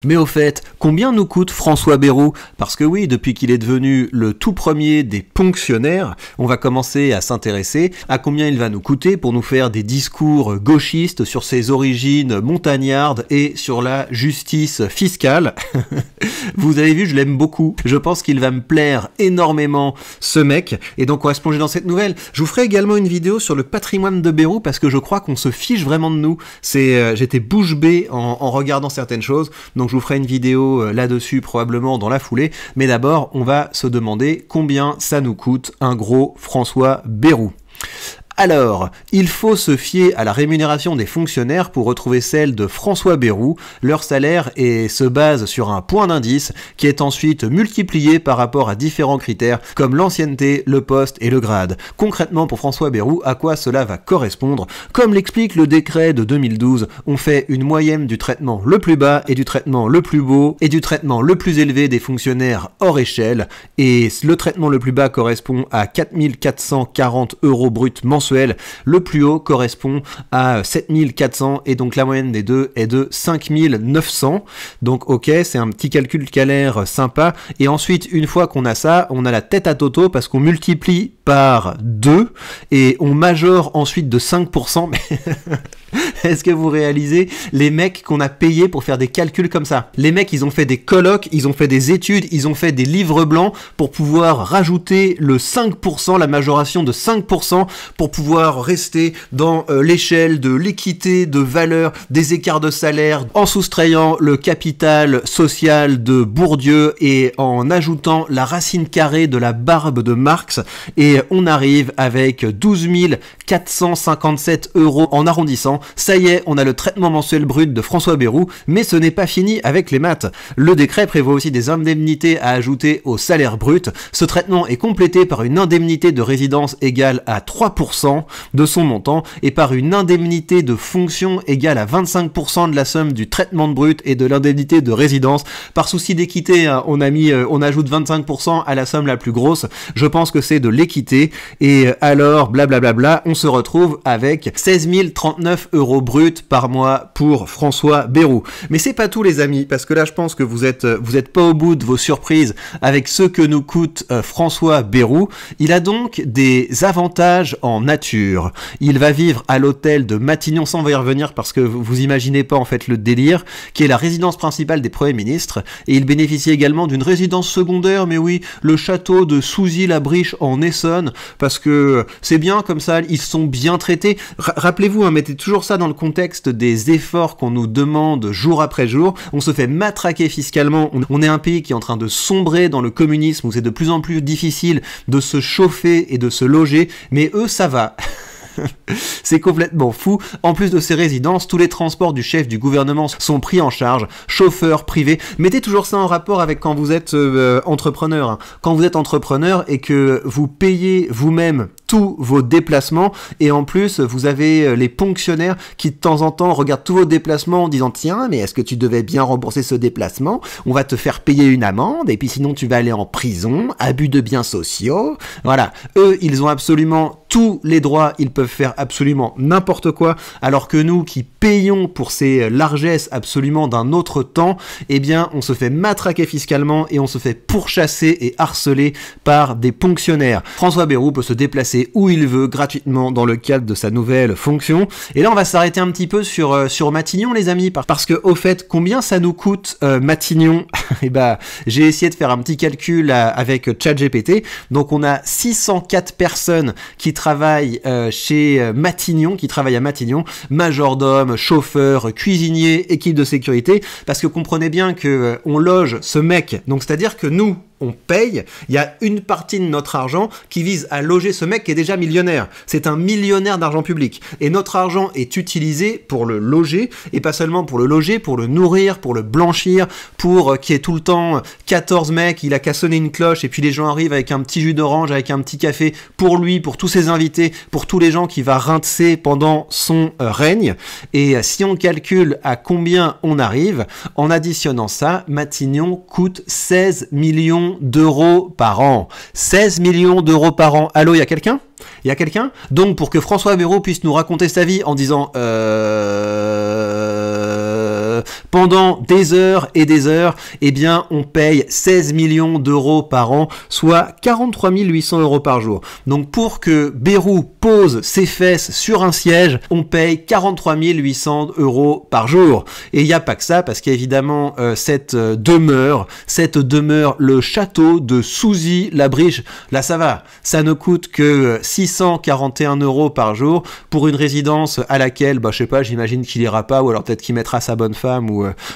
Mais au fait, combien nous coûte François Bayrou? Parce que oui, depuis qu'il est devenu le tout premier des ponctionnaires, on va commencer à s'intéresser à combien il va nous coûter pour nous faire des discours gauchistes sur ses origines montagnardes et sur la justice fiscale. Vous avez vu, je l'aime beaucoup. Je pense qu'il va me plaire énormément, ce mec. Et donc on va se plonger dans cette nouvelle. Je vous ferai également une vidéo sur le patrimoine de Bayrou parce que je crois qu'on se fiche vraiment de nous. J'étais bouche bée en regardant certaines choses. Donc je vous ferai une vidéo là-dessus probablement dans la foulée, mais d'abord on va se demander combien ça nous coûte un gros François Bayrou. Alors, il faut se fier à la rémunération des fonctionnaires pour retrouver celle de François Bayrou. Leur salaire se base sur un point d'indice qui est ensuite multiplié par rapport à différents critères comme l'ancienneté, le poste et le grade. Concrètement pour François Bayrou, à quoi cela va correspondre? Comme l'explique le décret de 2012, on fait une moyenne du traitement le plus bas et du traitement le plus beau et du traitement le plus élevé des fonctionnaires hors échelle. Et le traitement le plus bas correspond à 4 440 € bruts mensuels. Le plus haut correspond à 7 400 et donc la moyenne des deux est de 5 900. Donc ok, c'est un petit calcul qui a l'air sympa. Et ensuite, une fois qu'on a ça, on a la tête à toto parce qu'on multiplie par 2 et on majore ensuite de 5%. Mais est-ce que vous réalisez les mecs qu'on a payés pour faire des calculs comme ça? Les mecs, ils ont fait des colloques, ils ont fait des études, ils ont fait des livres blancs pour pouvoir rajouter le 5%, la majoration de 5% pour pouvoir rester dans l'échelle de l'équité de valeur des écarts de salaire en soustrayant le capital social de Bourdieu et en ajoutant la racine carrée de la barbe de Marx, et on arrive avec 12 457 € en arrondissant. Ça y est, on a le traitement mensuel brut de François Bayrou, mais ce n'est pas fini avec les maths. Le décret prévoit aussi des indemnités à ajouter au salaire brut. Ce traitement est complété par une indemnité de résidence égale à 3% de son montant et par une indemnité de fonction égale à 25% de la somme du traitement de brut et de l'indemnité de résidence. Par souci d'équité, hein, on ajoute 25% à la somme la plus grosse. Je pense que c'est de l'équité. Et alors, blablabla, on se retrouve avec 16 039 € bruts par mois pour François Bayrou. Mais c'est pas tout, les amis, parce que là, je pense que vous êtes pas au bout de vos surprises avec ce que nous coûte François Bayrou. Il a donc des avantages en nature. Il va vivre à l'hôtel de Matignon, ça on va y revenir parce que vous imaginez pas en fait le délire, qui est la résidence principale des premiers ministres, et il bénéficie également d'une résidence secondaire, mais oui, le château de Souzy-la-Briche en Essonne, parce que c'est bien comme ça, ils sont bien traités. Rappelez-vous, hein, mettez toujours ça dans le contexte des efforts qu'on nous demande jour après jour. On se fait matraquer fiscalement, on est un pays qui est en train de sombrer dans le communisme, où c'est de plus en plus difficile de se chauffer et de se loger, mais eux ça va. C'est complètement fou. En plus de ces résidences, tous les transports du chef du gouvernement sont pris en charge, chauffeur privé. Mettez toujours ça en rapport avec quand vous êtes entrepreneur. Hein. Quand vous êtes entrepreneur et que vous payez vous-même tous vos déplacements, et en plus vous avez les ponctionnaires qui de temps en temps regardent tous vos déplacements en disant tiens, mais est-ce que tu devais bien rembourser ce déplacement? On va te faire payer une amende et puis sinon tu vas aller en prison, abus de biens sociaux. Voilà, eux ils ont absolument tous les droits, ils peuvent faire absolument n'importe quoi, alors que nous qui payons pour ces largesses absolument d'un autre temps, eh bien on se fait matraquer fiscalement et on se fait pourchasser et harceler par des ponctionnaires. François Bayrou peut se déplacer où il veut gratuitement dans le cadre de sa nouvelle fonction. Et là on va s'arrêter un petit peu sur Matignon, les amis, parce que au fait, combien ça nous coûte Matignon? Et bah j'ai essayé de faire un petit calcul avec ChatGPT. Donc on a 604 personnes qui travaillent chez Matignon, qui travaillent à Matignon, majordome, chauffeur, cuisinier, équipe de sécurité, parce que comprenez bien que on loge ce mec, donc c'est-à-dire que nous, on paye, il y a une partie de notre argent qui vise à loger ce mec qui est déjà millionnaire. C'est un millionnaire d'argent public. Et notre argent est utilisé pour le loger, et pas seulement pour le loger, pour le nourrir, pour le blanchir, pour qu'il y ait tout le temps 14 mecs, il a qu'à sonner une cloche, et puis les gens arrivent avec un petit jus d'orange, avec un petit café, pour lui, pour tous ses invités, pour tous les gens qui va rincer pendant son règne. Et si on calcule à combien on arrive, en additionnant ça, Matignon coûte 16 millions d'euros par an. 16 millions d'euros par an. Allô, il y a quelqu'un? Il y a quelqu'un? Donc, pour que François Bayrou puisse nous raconter sa vie en disant pendant des heures et des heures, eh bien, on paye 16 millions d'euros par an, soit 43 800 euros par jour. Donc, pour que Bayrou pose ses fesses sur un siège, on paye 43 800 euros par jour. Et il n'y a pas que ça, parce qu'évidemment, cette demeure, le château de Souzy-la-Briche, là ça va, ça ne coûte que 641 euros par jour pour une résidence à laquelle, je sais pas, j'imagine qu'il ira pas, ou alors peut-être qu'il mettra sa bonne femme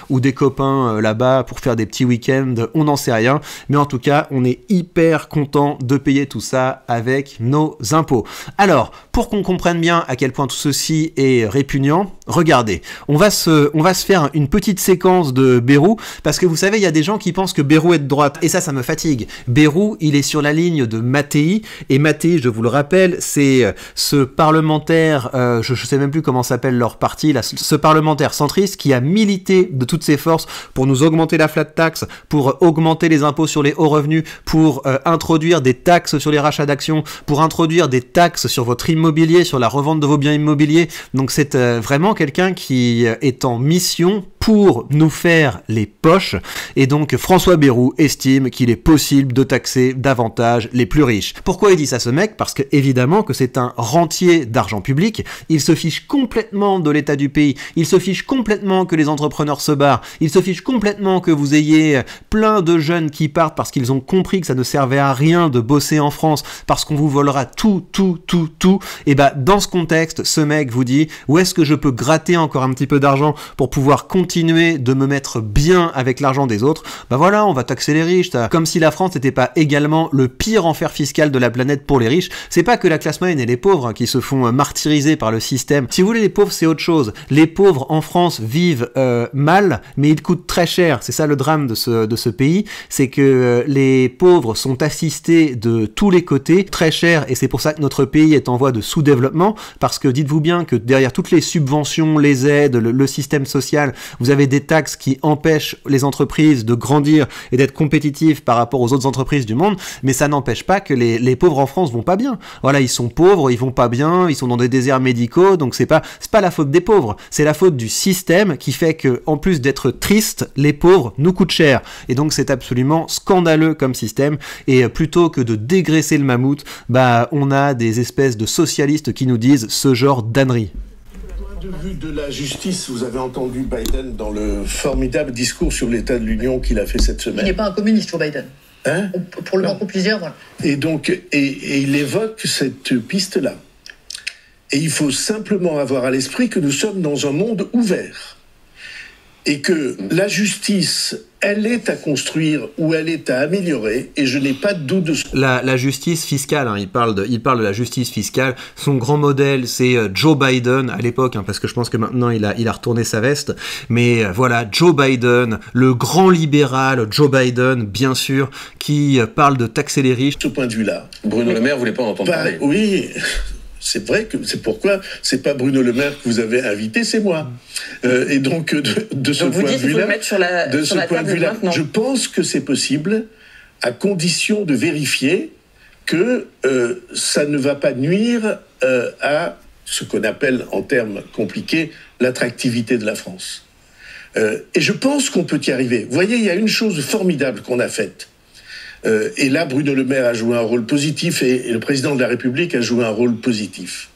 ou des copains là-bas pour faire des petits week-ends, on n'en sait rien, mais en tout cas, on est hyper content de payer tout ça avec nos impôts. Alors, pour qu'on comprenne bien à quel point tout ceci est répugnant, regardez, on va se faire une petite séquence de Bayrou, parce que vous savez, il y a des gens qui pensent que Bayrou est de droite, et ça me fatigue. Bayrou, il est sur la ligne de Mattei, et Mattei, je vous le rappelle, c'est ce parlementaire, je sais même plus comment s'appelle leur parti, là, ce parlementaire centriste qui a milité de toutes ses forces pour nous augmenter la flat tax, pour augmenter les impôts sur les hauts revenus, pour introduire des taxes sur les rachats d'actions, pour introduire des taxes sur votre immobilier, sur la revente de vos biens immobiliers. Donc c'est vraiment quelqu'un qui est en mission pour nous faire les poches, et donc François Bayrou estime qu'il est possible de taxer davantage les plus riches. Pourquoi il dit ça, ce mec? Parce que évidemment que c'est un rentier d'argent public, il se fiche complètement de l'état du pays, il se fiche complètement que les entrepreneurs se barrent, il se fiche complètement que vous ayez plein de jeunes qui partent parce qu'ils ont compris que ça ne servait à rien de bosser en France, parce qu'on vous volera tout, et dans ce contexte, ce mec vous dit, où est-ce que je peux gratter encore un petit peu d'argent pour pouvoir continuer de me mettre bien avec l'argent des autres? Voilà, on va taxer les riches, comme si la France n'était pas également le pire enfer fiscal de la planète pour les riches. C'est pas que la classe moyenne et les pauvres qui se font martyriser par le système. Si vous voulez, les pauvres, c'est autre chose. Les pauvres en France vivent mal, mais ils coûtent très cher. C'est ça le drame de ce pays, c'est que les pauvres sont assistés de tous les côtés, très cher, et c'est pour ça que notre pays est en voie de sous-développement, parce que dites-vous bien que derrière toutes les subventions, les aides, le système social, vous avez des taxes qui empêchent les entreprises de grandir et d'être compétitives par rapport aux autres entreprises du monde, mais ça n'empêche pas que les pauvres en France vont pas bien. Voilà, ils sont pauvres, ils vont pas bien, ils sont dans des déserts médicaux, donc c'est pas la faute des pauvres, c'est la faute du système qui fait que, en plus d'être triste, les pauvres nous coûtent cher. Et donc c'est absolument scandaleux comme système, et plutôt que de dégraisser le mammouth, on a des espèces de socialistes qui nous disent ce genre d'âneries. De vue de la justice, vous avez entendu Biden dans le formidable discours sur l'état de l'Union qu'il a fait cette semaine. Il n'est pas un communiste, Joe Biden. Hein? Pour le moins qu'on puisse dire, voilà. Et donc, et il évoque cette piste-là. Et il faut simplement avoir à l'esprit que nous sommes dans un monde ouvert. Et que la justice, elle est à construire ou elle est à améliorer, et je n'ai pas de doute de ce... La justice fiscale, il parle de la justice fiscale. Son grand modèle, c'est Joe Biden, à l'époque, parce que je pense que maintenant il a retourné sa veste, mais voilà, Joe Biden, le grand libéral Joe Biden, bien sûr, qui parle de taxer les riches. De ce point de vue-là... Bruno Le Maire voulait pas en entendre parler. Oui... C'est vrai que c'est pourquoi c'est pas Bruno Le Maire que vous avez invité, c'est moi. Et donc de ce point de vue-là, je pense que c'est possible, à condition de vérifier que ça ne va pas nuire à ce qu'on appelle, en termes compliqués, l'attractivité de la France. Et je pense qu'on peut y arriver. Vous voyez, il y a une chose formidable qu'on a faite. Et là, Bruno Le Maire a joué un rôle positif et le président de la République a joué un rôle positif.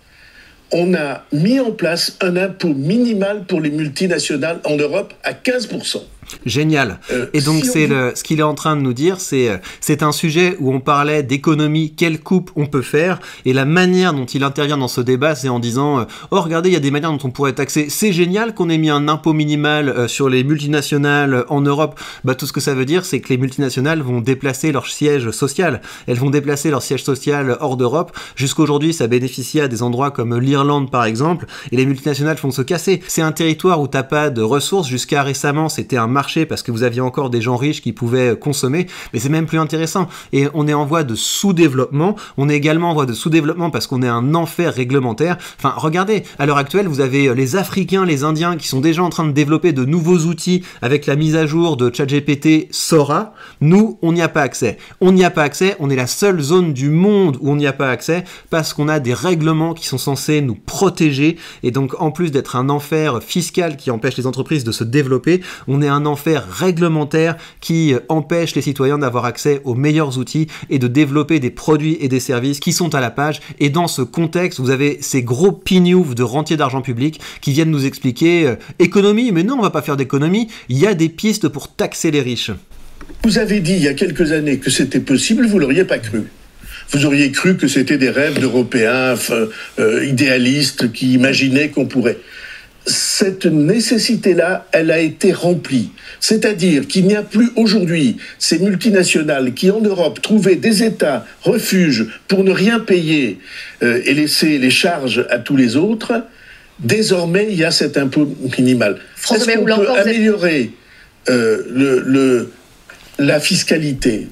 On a mis en place un impôt minimal pour les multinationales en Europe à 15%. Génial. Et donc ce qu'il est en train de nous dire, c'est un sujet où on parlait d'économie, quelle coupe on peut faire, et la manière dont il intervient dans ce débat, c'est en disant oh regardez, il y a des manières dont on pourrait taxer. C'est génial qu'on ait mis un impôt minimal sur les multinationales en Europe. Tout ce que ça veut dire, c'est que les multinationales vont déplacer leur siège social. Elles vont déplacer leur siège social hors d'Europe. Jusqu'aujourd'hui, ça bénéficiait à des endroits comme l'Irlande par exemple, et les multinationales font se casser. C'est un territoire où t'as pas de ressources. Jusqu'à récemment, c'était un marché parce que vous aviez encore des gens riches qui pouvaient consommer, mais c'est même plus intéressant. Et on est en voie de sous-développement, on est également en voie de sous-développement parce qu'on est un enfer réglementaire. Enfin, regardez, à l'heure actuelle, vous avez les Africains, les Indiens qui sont déjà en train de développer de nouveaux outils avec la mise à jour de ChatGPT Sora. Nous, on n'y a pas accès. On n'y a pas accès, on est la seule zone du monde où on n'y a pas accès parce qu'on a des règlements qui sont censés nous protéger. Et donc, en plus d'être un enfer fiscal qui empêche les entreprises de se développer, on est un enfer réglementaire qui empêche les citoyens d'avoir accès aux meilleurs outils et de développer des produits et des services qui sont à la page. Et dans ce contexte, vous avez ces gros pignoufs de rentiers d'argent public qui viennent nous expliquer économie, mais non, on va pas faire d'économie, il y a des pistes pour taxer les riches. Vous avez dit il y a quelques années que c'était possible, vous l'auriez pas cru. Vous auriez cru que c'était des rêves d'Européens idéalistes qui imaginaient qu'on pourrait. Cette nécessité-là, elle a été remplie. C'est-à-dire qu'il n'y a plus aujourd'hui ces multinationales qui, en Europe, trouvaient des États refuges pour ne rien payer et laisser les charges à tous les autres. Désormais, il y a cet impôt minimal. Est-ce qu'on peut améliorer la fiscalité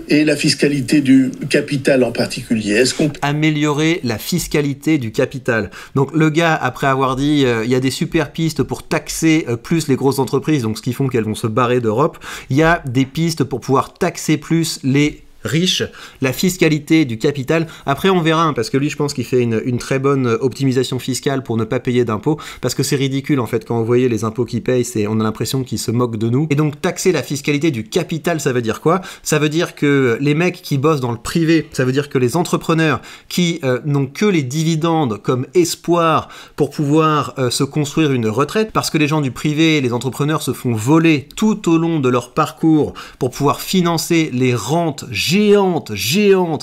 et la fiscalité du capital en particulier? Est-ce qu'on peut améliorer la fiscalité du capital? Donc le gars, après avoir dit il y a des super pistes pour taxer plus les grosses entreprises, donc ce qui font qu'elles vont se barrer d'Europe, il y a des pistes pour pouvoir taxer plus les riches, la fiscalité du capital. Après, on verra, hein, parce que lui, je pense qu'il fait une très bonne optimisation fiscale pour ne pas payer d'impôts, parce que c'est ridicule, en fait, quand vous voyez les impôts qu'il paye, on a l'impression qu'il se moque de nous. Et donc, taxer la fiscalité du capital, ça veut dire quoi? Ça veut dire que les mecs qui bossent dans le privé, ça veut dire que les entrepreneurs qui n'ont que les dividendes comme espoir pour pouvoir se construire une retraite, parce que les gens du privé, les entrepreneurs se font voler tout au long de leur parcours pour pouvoir financer les rentes géante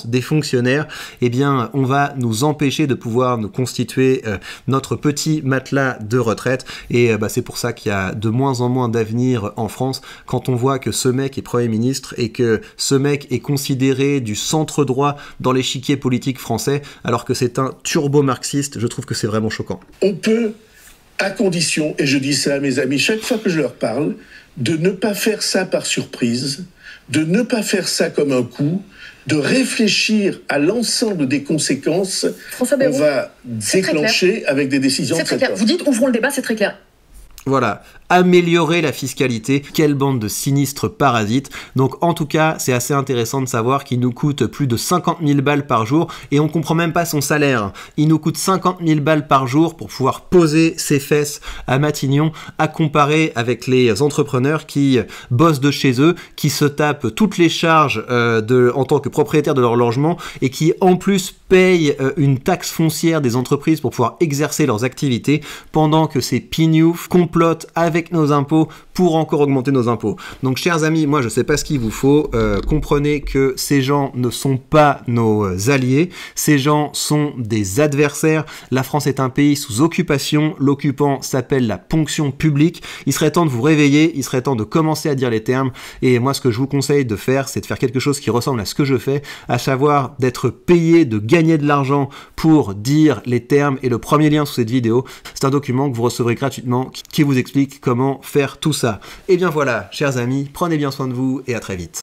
des fonctionnaires, eh bien, on va nous empêcher de pouvoir nous constituer notre petit matelas de retraite. Et c'est pour ça qu'il y a de moins en moins d'avenir en France quand on voit que ce mec est Premier ministre et que ce mec est considéré du centre droit dans l'échiquier politique français, alors que c'est un turbo-marxiste. Je trouve que c'est vraiment choquant. On peut, à condition, et je dis ça à mes amis chaque fois que je leur parle, de ne pas faire ça par surprise, de ne pas faire ça comme un coup, de réfléchir à l'ensemble des conséquences qu'on va déclencher avec des décisions. C'est très clair. Vous dites ouvrons le débat, c'est très clair. Voilà, améliorer la fiscalité, quelle bande de sinistres parasites. Donc en tout cas, c'est assez intéressant de savoir qu'il nous coûte plus de 50 000 balles par jour et on comprend même pas son salaire. Il nous coûte 50 000 balles par jour pour pouvoir poser ses fesses à Matignon, à comparer avec les entrepreneurs qui bossent de chez eux, qui se tapent toutes les charges en tant que propriétaires de leur logement et qui en plus payent une taxe foncière des entreprises pour pouvoir exercer leurs activités pendant que ces pignoufs complotent avec nos impôts pour encore augmenter nos impôts. Donc chers amis, moi je sais pas ce qu'il vous faut, comprenez que ces gens ne sont pas nos alliés, ces gens sont des adversaires. La France est un pays sous occupation, l'occupant s'appelle la ponction publique. Il serait temps de vous réveiller, il serait temps de commencer à dire les termes, et moi ce que je vous conseille de faire, c'est de faire quelque chose qui ressemble à ce que je fais, à savoir d'être payé, de gagner de l'argent pour dire les termes, et le premier lien sous cette vidéo, c'est un document que vous recevrez gratuitement qui vous explique comment faire tout ça. Et bien voilà, chers amis, prenez bien soin de vous et à très vite.